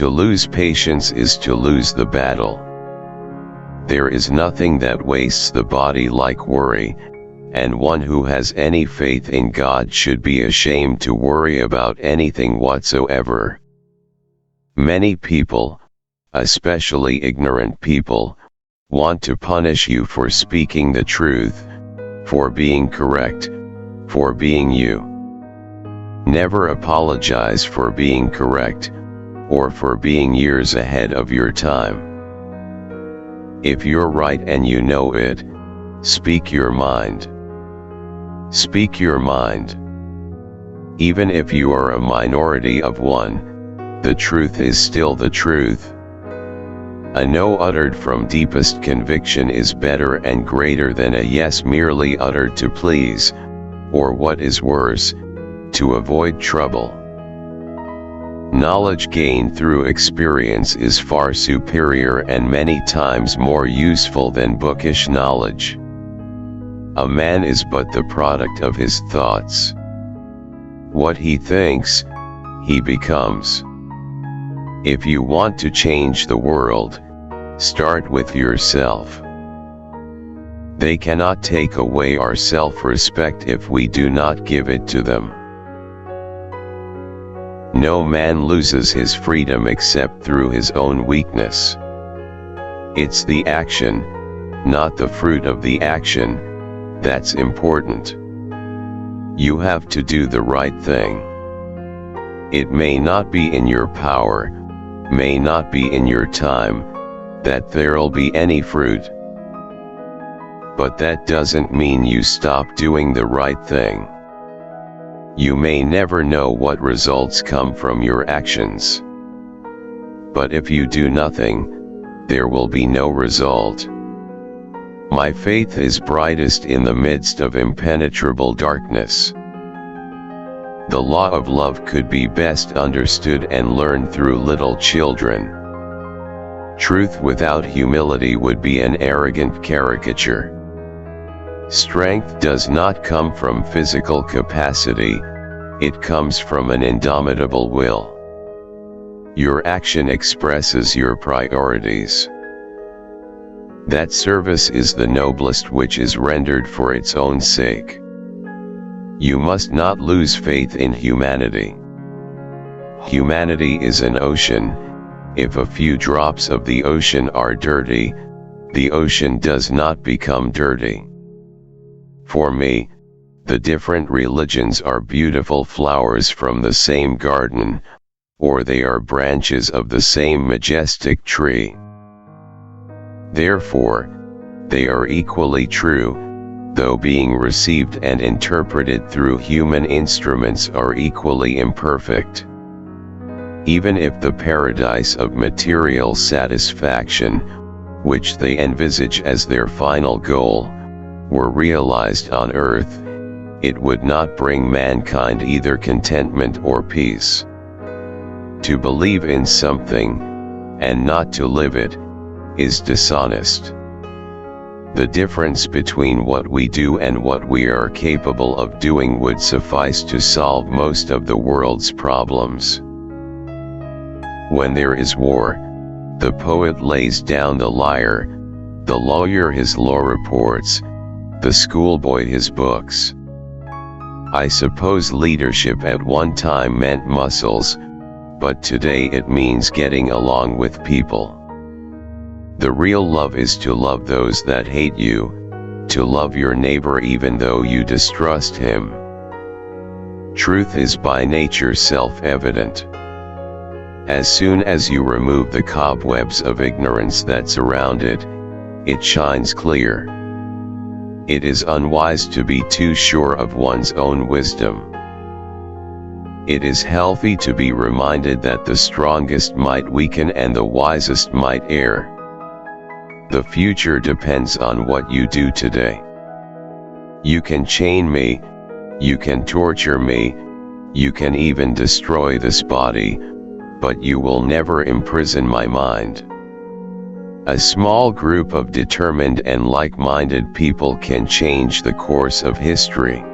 To lose patience is to lose the battle. There is nothing that wastes the body like worry, and one who has any faith in God should be ashamed to worry about anything whatsoever. Many people, especially ignorant people, want to punish you for speaking the truth, for being correct, for being you. Never apologize for being correct, or for being years ahead of your time. If you're right and you know it, speak your mind. Speak your mind. Even if you are a minority of one, the truth is still the truth. A no uttered from deepest conviction is better and greater than a yes merely uttered to please, or what is worse, to avoid trouble. Knowledge gained through experience is far superior and many times more useful than bookish knowledge. A man is but the product of his thoughts. What he thinks, he becomes. If you want to change the world, start with yourself. They cannot take away our self-respect if we do not give it to them. No man loses his freedom except through his own weakness. It's the action, not the fruit of the action, that's important. You have to do the right thing. It may not be in your power, may not be in your time, that there'll be any fruit. But that doesn't mean you stop doing the right thing. You may never know what results come from your actions. But if you do nothing, there will be no result. My faith is brightest in the midst of impenetrable darkness. The law of love could be best understood and learned through little children. Truth without humility would be an arrogant caricature. Strength does not come from physical capacity, it comes from an indomitable will. Your action expresses your priorities. That service is the noblest which is rendered for its own sake. You must not lose faith in humanity. Humanity is an ocean. If a few drops of the ocean are dirty, the ocean does not become dirty. For me, the different religions are beautiful flowers from the same garden, or they are branches of the same majestic tree. Therefore, they are equally true, though being received and interpreted through human instruments are equally imperfect. Even if the paradise of material satisfaction, which they envisage as their final goal, were realized on earth, it would not bring mankind either contentment or peace. To believe in something, and not to live it, is dishonest. The difference between what we do and what we are capable of doing would suffice to solve most of the world's problems. When there is war, the poet lays down the lyre, the lawyer his law reports, the schoolboy his books. I suppose leadership at one time meant muscles, but today it means getting along with people. The real love is to love those that hate you, to love your neighbor even though you distrust him. Truth is by nature self-evident. As soon as you remove the cobwebs of ignorance that surround it, it shines clear. It is unwise to be too sure of one's own wisdom. It is healthy to be reminded that the strongest might weaken and the wisest might err. The future depends on what you do today. You can chain me, you can torture me, you can even destroy this body, but you will never imprison my mind. A small group of determined and like-minded people can change the course of history.